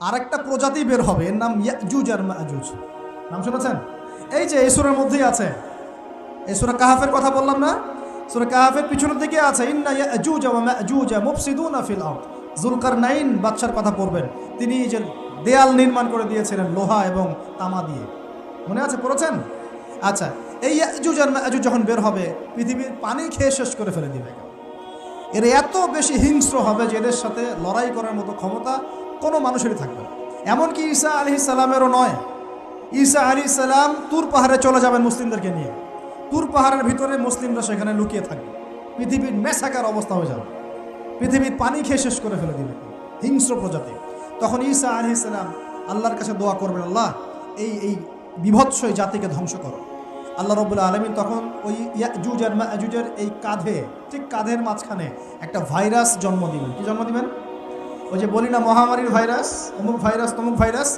আরেকটা প্রজাতি বের হবে, এর নাম ইয়াজুজ আর মাজুজ। নাম শুনেছেন? এই যে এই সূরার মধ্যেই আছে, এই সূরা কাহাফের কথা বললাম না, সূরা কাহাফের পিছনের দিকে আছে ইন্না ইয়াজুজ ওয়া মাজুজ মুফসিদুনা ফিল আরদ। যুলকারনাইন বাদশার কথা পড়বেন, তিনি যে দেয়াল নির্মাণ করে দিয়েছিলেন লোহা এবং তামা দিয়ে, মনে আছে, পড়েছেন? আচ্ছা, এই ইয়াজুজ আর মাজুজ যখন বের হবে, পৃথিবীর পানি খেয়ে শেষ করে ফেলে দিবে। এর এত বেশি হিংস্র হবে যে এদের সাথে লড়াই করার মতো ক্ষমতা কোনো মানুষেরই থাকবে না। এমনকি ঈসা আলাইহিস সালামেরও নয়। ঈসা আলাইহিস সালাম তুর পাহাড়ে চলে যাবেন মুসলিমদেরকে নিয়ে, তুর পাহাড়ের ভিতরে মুসলিমরা সেখানে লুকিয়ে থাকবে, পৃথিবীর মেসাকার অবস্থা হয়ে যাবে, পৃথিবীর পানি খেয়ে শেষ করে ফেলে দিবে হিংস্র প্রজাতি। তখন ঈসা আলাইহিস সালাম আল্লাহর কাছে দোয়া করবেন, আল্লাহ এই বিভৎস জাতিকে ধ্বংস করো। আল্লাহ রাব্বুল আলামিন তখন ওই ইয়াজুজ আর মাজুজের এই কাঁধে, ঠিক কাঁধের মাঝখানে একটা ভাইরাস জন্ম দিবেন। কি জন্ম দিবেন? ওই যে বলি না মহামারীর ভাইরাস, অমুক ভাইরাস তমুক ভাইরাস,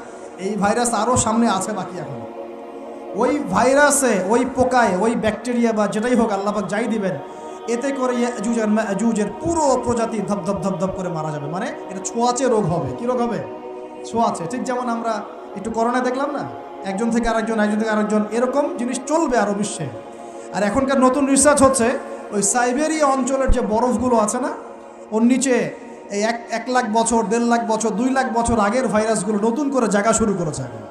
এই ভাইরাস আরও সামনে আছে বাকি এখন। ওই ভাইরাসে, ওই পোকায়, ওই ব্যাকটেরিয়া বা যেটাই হোক আল্লাহ পাক যাই দিবেন, এতে করে ইয়াজুজ আর মাজুজের পুরো প্রজাতি ধপ ধপ ধপ করে মারা যাবে। মানে এটা ছোঁয়াচে রোগ হবে। কি রোগ হবে? ছোঁয়াচে। ঠিক যেমন আমরা একটু করোনায় দেখলাম না, একজন থেকে আরেকজন, একজন থেকে আরেকজন, এরকম জিনিস চলবে আরও বিশ্বে। আর এখনকার নতুন রিসার্চ হচ্ছে ওই সাইবেরিয়া অঞ্চলের যে বরফগুলো আছে না, ওর নিচে এই 1 লাখ বছর, 1.5 লাখ বছর, 2 লাখ বছর আগের ভাইরাসগুলো নতুন করে জায়গা শুরু করেছে এখন।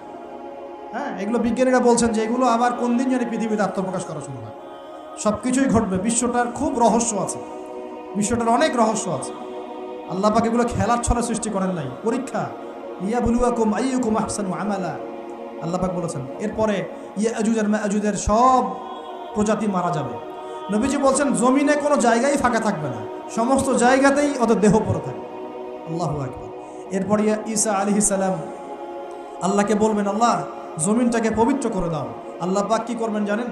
হ্যাঁ, এগুলো বিজ্ঞানীরা বলছেন যে এগুলো আবার কোন দিন জানি পৃথিবীতে আত্মপ্রকাশ করা শুরু হয়। সব কিছুই ঘটবে। বিশ্বটার খুব রহস্য আছে, বিশ্বটার অনেক রহস্য আছে। আল্লাহ পাক এগুলো খেলার ছলে সৃষ্টি করেন নাই, পরীক্ষা। লিয়াবলুয়াকুম আইয়ুকুম আহসানু আমালা, আল্লাহ পাক বলেছেন। এরপরে ইয়াজুজ আর মাজুজের সব প্রজাতি মারা যাবে। নবীজি বলছেন জমিনে কোনো জায়গায় ফাঁকা থাকবে না, সমস্ত জায়গাতেই ওদের দেহ পড়ে থাকবে। আল্লাহু আকবার। এরপরে ঈসা আলাইহিস সালাম আল্লাহকে বলবেন, আল্লাহ জমিনটাকে পবিত্র করে দাও। আল্লাহ পাক কি করবেন জানেন?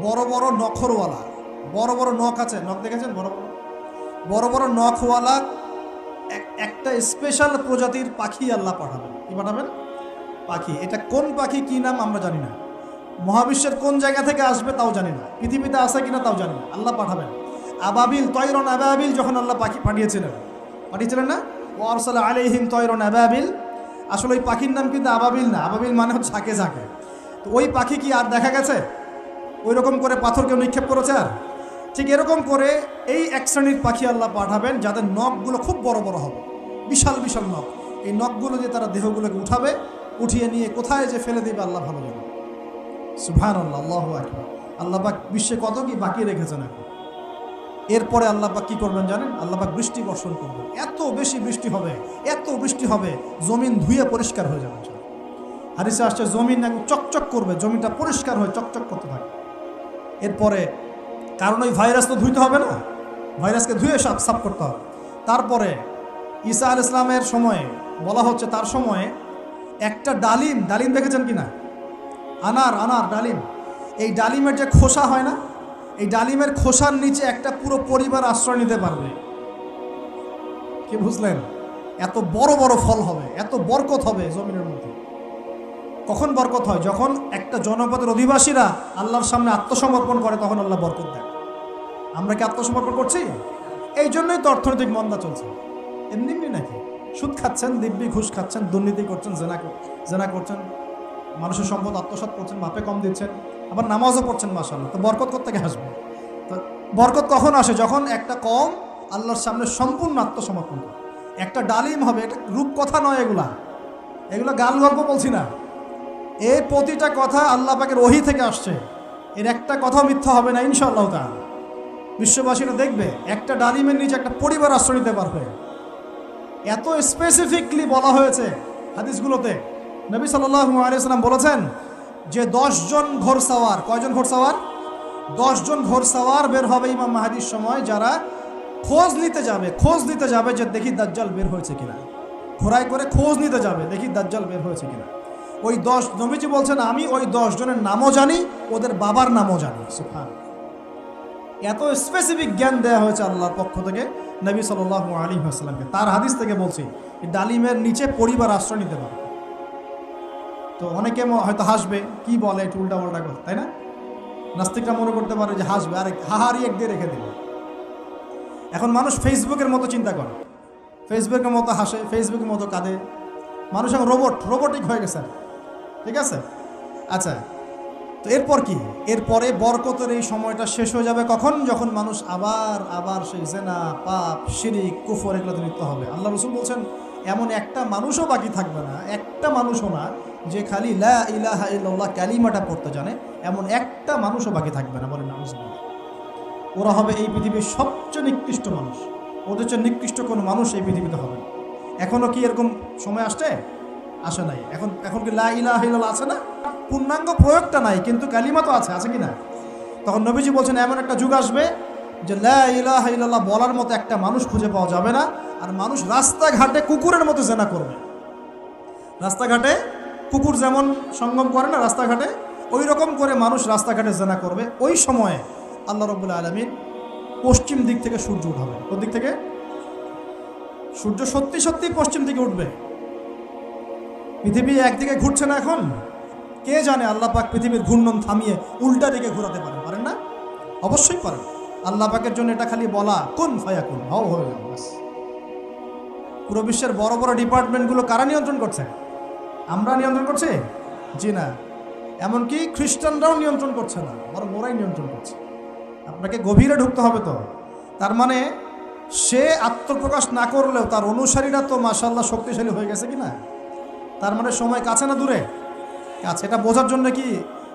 বড় বড় নখরওয়ালা, বড় বড় নখ আছে, নখ দেখেছেন? বড় বড় বড় বড় নখওয়ালা একটা স্পেশাল প্রজাতির পাখি আল্লাহ পাঠাবেন। কি পাঠাবেন? পাখি। এটা কোন পাখি, কি নাম আমরা জানি না, মহাবিশ্বের কোন জায়গা থেকে আসবে তাও জানি না, পৃথিবীতে আসে কিনা তাও জানি না, আল্লাহ পাঠাবেন। আবাবিল, তয়রন আবাবিল যখন আল্লাহ পাখি পাঠিয়েছিলেন না, ও আরসালা আলাইহিম তয়রন আবাবিল, আসলে ওই পাখির নাম কিন্তু আবাবিল না, আবাবিল মানে হচ্ছে ঝাঁকে ঝাঁকে। তো ওই পাখি কি আর দেখা গেছে? ওই রকম করে পাথর কেউ নিক্ষেপ করেছে? আর ঠিক এরকম করে এই এক শ্রেণীর পাখি আল্লাহ পাঠাবেন যাদের নখগুলো খুব বড় বড় হবে, বিশাল বিশাল নখ। এই নখগুলো দিয়ে তারা দেহগুলোকে উঠাবে, উঠিয়ে নিয়ে কোথায় যে ফেলে দেবে আল্লাহ ভালো জানে। সুবহানাল্লাহ, আল্লাহু আকবার। আল্লাহ পাক বিশ্বে কত কি বাকি রেখেছেন এখন। এরপরে আল্লাহ পাক কি করবেন জানেন? আল্লাহ পাক বৃষ্টি বর্ষণ করবেন। এত বেশি বৃষ্টি হবে, এত বৃষ্টি হবে, জমিন ধুয়ে পরিষ্কার হয়ে যাবে। হাদিসে আসছে জমিন একদম চকচক করবে, জমিনটা পরিষ্কার হয়ে চকচক করতে থাকে। এরপরে কারণ ওই ভাইরাস তো ধুইতে হবে না, ভাইরাসকে ধুয়ে সাফ করতে হবে। তারপরে ঈসা আলাইহিস সালামের সময়ে বলা হচ্ছে, তার সময়ে একটা ডালিম দেখেছেন কিনা? আনার ডালিম, এই ডালিমের যে খোসা হয় না, এই ডালিমের খোসার নিচে একটা পুরো পরিবার আশ্রয় নিতে পারবে। কি বুঝলেন? এত বড় বড় ফল হবে, এত বরকত হবে জমিনের মধ্যে। কখন বরকত হয়? যখন একটা জনপদের অধিবাসীরা আল্লাহর সামনে আত্মসমর্পণ করে, তখন আল্লাহ বরকত দেয়। আমরা কি আত্মসমর্পণ করছি? এই জন্যই তো অর্থনৈতিক মন্দা চলছে। এমনি নাকি? সুদ খাচ্ছেন, দিব্যি ঘুষ খাচ্ছেন, দুর্নীতি করছেন, জেনা করছেন, মানুষের সম্পদ আত্মসাৎ করছেন, মাপে কম দিচ্ছেন, আবার নামাজও পড়ছেন, মাশাআল্লাহ। তো বরকত কোত্থেকে আসবে? তো বরকত কখন আসে? যখন একটা কম আল্লাহর সামনে সম্পূর্ণ আত্মসমর্পণ করে। একটা ডালিম হবে, এটা রূপকথা নয়, এগুলো গাল গল্প বলছি না। এই প্রতিটা কথা আল্লাহ পাকের ওহী থেকে আসছে, এর একটা কথা মিথ্যা হবে না ইনশাআল্লাহ তাআলা। বিশ্ববাসীরা দেখবে একটা ডালিমের নিচে একটা পরিবার আশ্রয় নিতে পারবে। এত স্পেসিফিকলি বলা হয়েছে হাদিসগুলোতে। নবী সাল্লাল্লাহু আলাইহি ওয়াসাল্লাম বলেছেন যে 10 জন ঘোড়সওয়ার, কয়জন ঘোড়সওয়ার? 10 জন ঘোড়সওয়ার বের হবে ইমাম মাহদীর সময়, যারা খোঁজ নিতে যাবে যে দেখি দাজ্জাল বের হয়েছে কিনা। ঘোড়ায় করে খোঁজ নিতে যাবে, দেখি দাজ্জাল বের হয়েছে কিনা। ওই 10, নবীজি বলছেন আমি ওই 10 জনের নামও জানি, ওদের বাবার নামও জানি। সুবহানাল্লাহ, এত স্পেসিফিক জ্ঞান দেওয়া হয়েছে আল্লাহর পক্ষ থেকে নবী সাল্লাল্লাহু আলাইহি ওয়াসাল্লামকে। তার হাদিস থেকে বলছি, ডালিমের নিচে পরিবার আশ্রয় নিতে পারে। তো অনেকে হয়তো হাসবে, কি বলে একটু উল্টা পাল্টা কথা, তাই না? নাস্তিকরা মনে করতে পারে যে হাসবে, আরে হাহারি এক দিয়ে রেখে দেবে। এখন মানুষ ফেসবুকের মতো চিন্তা করে, ফেসবুকের মতো হাসে, ফেসবুকের মতো কাঁদে, মানুষ এখন রোবটিক হয়ে গেছে, ঠিক আছে? আচ্ছা, তো এরপর কি? এরপরে বরকতের এই সময়টা শেষ হয়ে যাবে কখন? যখন মানুষ আবার সেই জেনা, পাপ, শিরিক, কুফর এগুলোতে লিপ্ত হবে। আল্লাহ রাসূল বলছেন এমন একটা মানুষও বাকি থাকবে না, একটা মানুষও না যে খালি লা ইলাহা ইল্লাল্লাহ কালিমাটা পড়তে জানে, এমন একটা মানুষও বাকি থাকবে না। বলেন নাউযুবিল্লাহ। ওরা হবে এই পৃথিবীর সবচেয়ে নিকৃষ্ট মানুষ। ওদের চেয়ে নিকৃষ্ট কোনো মানুষ এই পৃথিবীতে হবে না। এখনও কি এরকম সময় আসে নাই? এখন কি লা ইলাহা ইল্লাল্লাহ আছে না? পূর্ণাঙ্গ প্রয়োগটা নাই, কিন্তু কালিমা তো আছে কি না? তখন নবীজি বলছেন এমন একটা যুগ আসবে যে লা ইলাহা ইল্লাল্লাহ বলার মতো একটা মানুষ খুঁজে পাওয়া যাবে না। আর মানুষ রাস্তাঘাটে কুকুরের মতো জেনা করবে। রাস্তাঘাটে কুকুর যেমন সঙ্গম করে না রাস্তাঘাটে, ওই রকম করে মানুষ রাস্তাঘাটে জেনা করবে। ওই সময়ে আল্লাহ রাব্বুল আলামিন পশ্চিম দিক থেকে সূর্য উঠাবে। কোন দিক থেকে? সূর্য সত্যি পশ্চিম দিকে উঠবে। পৃথিবী একদিকে ঘুরছে না এখন? কে জানে আল্লাহ পাক পৃথিবীর ঘূর্ণন থামিয়ে উল্টা দিকে ঘোরাতে পারেন না? অবশ্যই পারেন। আল্লাহ পাকের জন্য এটা খালি বলা কুন ফায়াকুন, হও হয়ে গেল বাস। পুরো বিশ্বের বড় বড় ডিপার্টমেন্টগুলো কারা নিয়ন্ত্রণ করছে? আমরা নিয়ন্ত্রণ করছি? জি না। এমনকি খ্রিস্টানরাও নিয়ন্ত্রণ করছে না, বরং ওরাই নিয়ন্ত্রণ করছে। আপনাকে গভীরে ঢুকতে হবে তো। তার মানে সে আত্মপ্রকাশ না করলেও তার অনুসারীরা তো মাশাআল্লাহ শক্তিশালী হয়ে গেছে কিনা? তার মানে সময় কাছে না দূরে? কাছে। এটা বোঝার জন্য কি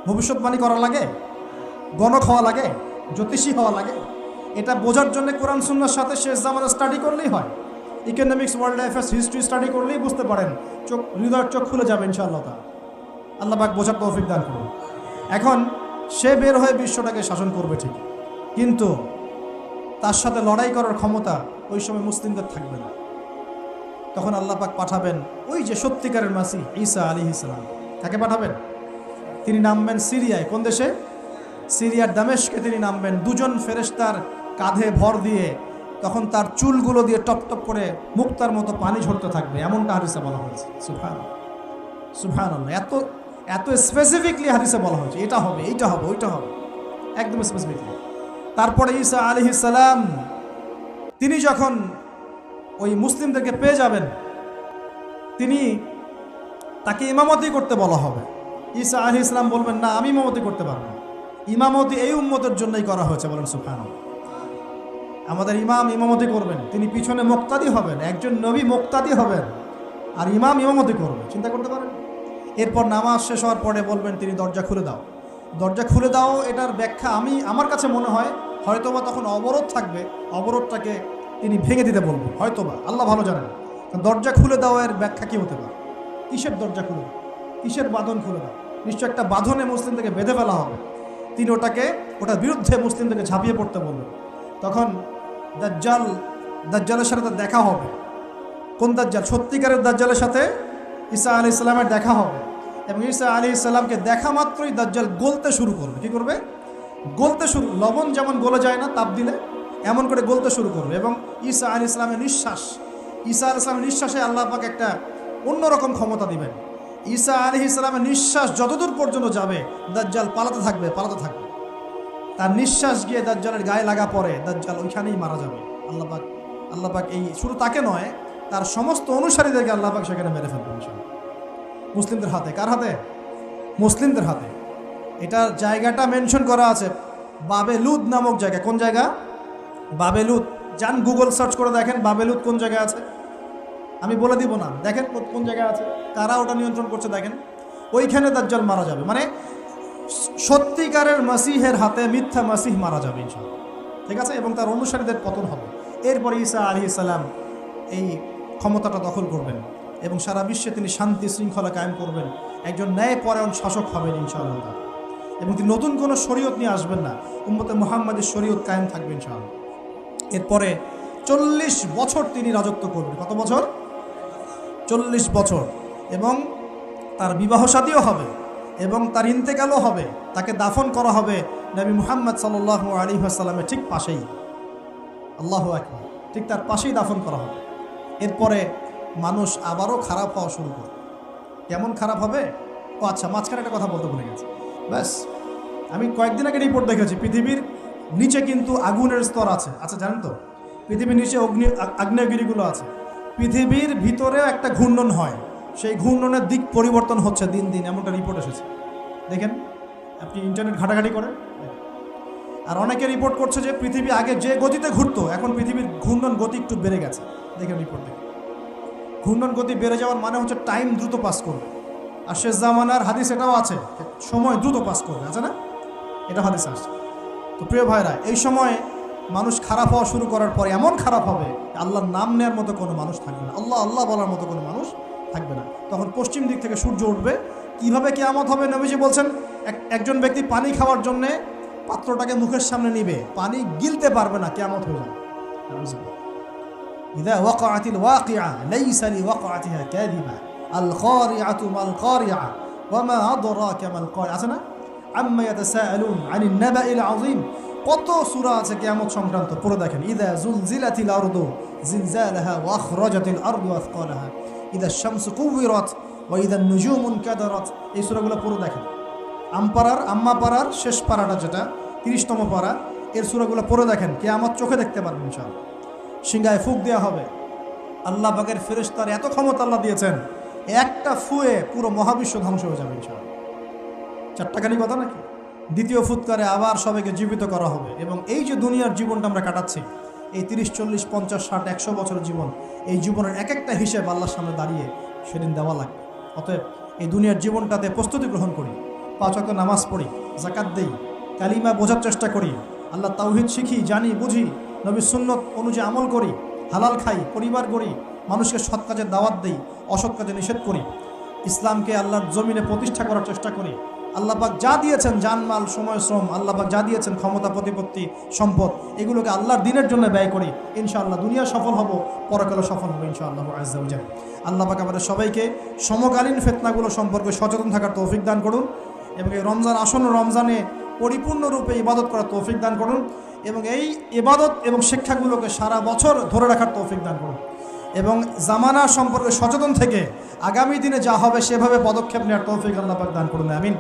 ভবিষ্যৎবাণী করা লাগে? গণক হওয়া লাগে? জ্যোতিষী হওয়া লাগে? এটা বোঝার জন্য কোরআন সুন্নাহর সাথে শেষ জামানা স্টাডি করলেই হয়। Economics, world affairs, history study করলেই বুঝতে পারেন, হৃদয়ের চোখ খুলে যাবে ইনশাআল্লাহ। আল্লাহ পাক বোঝার তৌফিক দান করুন। এখন সে বের হয়ে বিশ্বটাকে শাসন করবে ঠিক, কিন্তু তার সাথে লড়াই করার ক্ষমতা ওই সময় মুসলিমদের থাকবে না। তখন আল্লাহ পাক পাঠাবেন ওই যে সত্যিকারের মাসিহ ঈসা আলাইহিস সালাম। তাকে পাঠাবেন। তিনি নামবেন সিরিয়ায়। কোন দেশে? সিরিয়ার দামেশকে তিনি নামবেন দুজন ফেরেশতার কাঁধে ভর দিয়ে। তখন তার চুলগুলো দিয়ে টপ টপ করে মুক্তার মতো পানি ঝরতে থাকবে, এমনটা হাদিসে বলা হয়েছে। সুবহানাল্লাহ। এত স্পেসিফিকলি হাদিসে বলা হয়েছে এটা হবে, এইটা হবে, ওইটা হবে, একদম স্পেসিফিকলি। তারপরে ঈসা আলাইহিস সালাম তিনি যখন ওই মুসলিমদেরকে পেয়ে যাবেন, তাকে ইমামতি করতে বলা হবে। ঈসা আলাইহিস সালাম বলবেন, না, আমি ইমামতি করতে পারবো না। ইমামতি এই উম্মতের জন্যই করা হয়েছে। বলেন সুবহানাল্লাহ। আমাদের ইমাম ইমামতি করবেন, তিনি পিছনে মুক্তাদি হবেন। একজন নবী মুক্তাদি হবেন আর ইমাম ইমামতি করবে। চিন্তা করতে পারেন? এরপর নামাজ শেষ হওয়ার পরে বলবেন তিনি, দরজা খুলে দাও, দরজা খুলে দাও। এটার ব্যাখ্যা আমার কাছে মনে হয় হয়তোবা তখন অবরোধ থাকবে, অবরোধটাকে তিনি ভেঙে দিতে বলবেন হয়তোবা, আল্লাহ ভালো জানেন। দরজা খুলে দাও এর ব্যাখ্যা কী হতে পারে? কিসের দরজা খুলে দাও? কিসের বাঁধন খুলে দাও? নিশ্চয় একটা বাঁধনে মুসলিমদেরকে বেঁধে ফেলা হবে। তিনি ওটার বিরুদ্ধে মুসলিমদেরকে ঝাঁপিয়ে পড়তে বলবেন। তখন দাজ্জালের সাথে তার দেখা হবে। কোন দাজ্জাল? সত্যিকারের দাজ্জালের সাথে ঈসা আলাইহিস সালামের দেখা হবে। এবং ঈসা আলাইহিস সালামকে দেখা মাত্রই দাজ্জাল গলতে শুরু করবে। কী করবে? গলতে শুরু। লবণ যেমন গলে যায় না তাপ দিলে, এমন করে গলতে শুরু করবে। এবং ঈসা আলাইহিস সালামের নিঃশ্বাসে আল্লাহ পাক একটা অন্যরকম ক্ষমতা দিবেন। ঈসা আলাইহিস সালামের নিঃশ্বাস যতদূর পর্যন্ত যাবে দাজ্জাল পালাতে থাকবে। তার নিঃশ্বাস গিয়ে দাজ্জালের গায়ে লাগা পরে দাজ্জাল ওইখানেই মারা যাবে। আল্লাহ পাক এই শুধু তাকে নয়, তার সমস্ত অনুসারীদেরকে আল্লাহ পাক সেখানে মেরে ফেলবেন মুসলিমদের হাতে। কার হাতে? মুসলিমদের হাতে। এটার জায়গাটা মেনশন করা আছে, বাবেলুদ নামক জায়গা। কোন জায়গা? বাবেলুদ। যান গুগল সার্চ করে দেখেন বাবেলুদ কোন জায়গায় আছে। আমি বলে দিব না, দেখেন কোন জায়গায় আছে, কারা ওটা নিয়ন্ত্রণ করছে দেখেন। ওইখানে দাজ্জাল মারা যাবে। মানে সত্যিকারের মাসিহের হাতে মিথ্যা মাসিহ মারা যাবে ইনশাআল্লাহ, ঠিক আছে? এবং তার অনুসারীদের পতন হবে। এরপরে ঈসা আলাইহিস সালাম এই ক্ষমতাটা দখল করবেন এবং সারা বিশ্বে তিনি শান্তি শৃঙ্খলা কায়েম করবেন। একজন ন্যায়পরায়ণ শাসক হবেন ইনশাআল্লাহ। এবং তিনি নতুন কোনো শরীয়ত নিয়ে আসবেন না, উম্মতে মুহাম্মাদের শরীয়ত কায়েম থাকবে ইনশাআল্লাহ। এরপরে 40 বছর তিনি রাজত্ব করবেন। কত বছর? 40 বছর। এবং তার বিবাহ শাদীও হবে এবং তার ইন্তেকালও হবে। তাকে দাফন করা হবে নবী মুহাম্মদ সাল্লাল্লাহু আলাইহি ওয়াসাল্লামের ঠিক পাশেই। আল্লাহু আকবার। ঠিক তার পাশেই দাফন করা হবে। এরপরে মানুষ আবারও খারাপ হওয়া শুরু করবে। কেমন খারাপ হবে? ও আচ্ছা, মাঝখানে একটা কথা বলতে ভুলে গেছি। ব্যাস, আমি কয়েকদিন আগে রিপোর্ট দেখেছি, পৃথিবীর নিচে কিন্তু আগুনের স্তর আছে। আচ্ছা, জানেন তো পৃথিবীর নিচে আগ্নেয়গিরিগুলো আছে। পৃথিবীর ভিতরেও একটা ঘূর্ণন হয়। সেই ঘূর্ণনের দিক পরিবর্তন হচ্ছে দিন দিন, এমনটা রিপোর্ট এসেছে। দেখেন, আপনি ইন্টারনেট ঘাটাঘাটি করেন। আর অনেকে রিপোর্ট করছে যে পৃথিবী আগে যে গতিতে ঘুরতো, এখন পৃথিবীর ঘূর্ণন গতি একটু বেড়ে গেছে। দেখেন রিপোর্ট দেখেন, ঘূর্ণন গতি বেড়ে যাওয়ার মানে হচ্ছে টাইম দ্রুত পাস করবে। আর শেষ জামানার হাদিস এটাও আছে, সময় দ্রুত পাস করবে, আছে না? এটা হাদিস আসছে। তো প্রিয় ভাইরা, এই সময় মানুষ খারাপ হওয়া শুরু করার পরে এমন খারাপ হবে, আল্লাহর নাম নেওয়ার মতো কোনো মানুষ থাকবে না, আল্লাহ আল্লাহ বলার মতো কোনো মানুষ থাকবে না। তখন পশ্চিম দিক থেকে সূর্য উঠবে। কীভাবে কিয়ামত হবে? নবীজি বলছেন, একজন ব্যক্তি পানি খাওয়ার জন্যে পাত্রটাকে মুখের সামনে নিবে, পানি গিলতে পারবে না, কিয়ামত হয়ে যাবে। ইযা ওয়াকাআতিল ওয়াকিআ লাইসা লিওয়াকাআতিহা কাযিবা আল কারিআতু মাল কারিআ ওয়া মা আদরাকা মাল কারিআ, আছে না? আম্মা ইয়াতাসাআলুন আনিন নাবাইল আযীম। কত সূরা আছে কিয়ামত সংক্রান্ত, পড়ে দেখেন। ইযা যুলজিলাতিল আরদু জিলজালাহা ওয়া আখরাজাতিল আরদু আথকালাহা ইযা শামসু কুওয়িরাত ওয়া ইযা নুজুমু কাদারাত। এই সূরাগুলো পড়ে দেখেন। আম্মা পাড়ার শেষ পাড়াটা, যেটা 30তম পাড়া, এর সূরাগুলো পড়ে দেখেন। কিয়ামত চোখে দেখতে পারবেন ইনশাআল্লাহ। সিংহায় ফুঁক দেওয়া হবে। আল্লাহ পাকের ফেরেশতার এত ক্ষমতা আল্লাহ দিয়েছেন, একটা ফুয়ে পুরো মহাবিশ্ব ধ্বংস হয়ে যাবে ইনশাআল্লাহ। চারটাখানি কথা নাকি? দ্বিতীয় ফুৎকারে আবার সবাইকে জীবিত করা হবে। এবং এই যে দুনিয়ার জীবনটা আমরা কাটাচ্ছি, এই 30, 40, 50, 60, 100 বছরের জীবন, এই জীবনের এক একটা হিসেব আল্লাহর সামনে দাঁড়িয়ে সেদিন দেওয়া লাগবে। অতএব এই দুনিয়ার জীবনটাতে প্রস্তুতি গ্রহণ করি, 5 ওয়াক্ত নামাজ পড়ি, যাকাত দেই, কালিমা বোঝার চেষ্টা করি, আল্লাহ তাওহীদ শিখি, জানি, বুঝি, নবীর সুন্নত অনুযায়ী আমল করি, হালাল খাই, পরিবার গড়ি, মানুষকে সৎ কাজের দাওয়াত দেই, অসৎ কাজে নিষেধ করি, ইসলামকে আল্লাহর জমিনে প্রতিষ্ঠা করার চেষ্টা করি। আল্লাহ পাক যা দিয়েছেন, জানমাল, সময়, শ্রম, আল্লাহ পাক যা দিয়েছেন, ক্ষমতা, প্রতিপত্তি, সম্পদ, এগুলোকে আল্লাহর দিনের জন্য ব্যয় করি। ইনশাআল্লাহ দুনিয়া সফল হব, পরকালে সফল হব ইনশাআল্লাহ আযজা ওয়া জাল্লা। আল্লাহ পাক আমাদের সবাইকে সমকালীন ফিতনাগুলো সম্পর্কে সচেতন থাকার তৌফিক দান করুন, এবং এই রমজান, আসন্ন রমজানে পরিপূর্ণরূপে ইবাদত করার তৌফিক দান করুন, এবং এই ইবাদত এবং শিক্ষাগুলোকে সারা বছর ধরে রাখার তৌফিক দান করুন, এবং জামানা সম্পর্কে সচেতন থেকে আগামী দিনে যা হবে সেভাবে পদক্ষেপ নেওয়ার তৌফিক আল্লাহ পাক দান করুন। আমিন।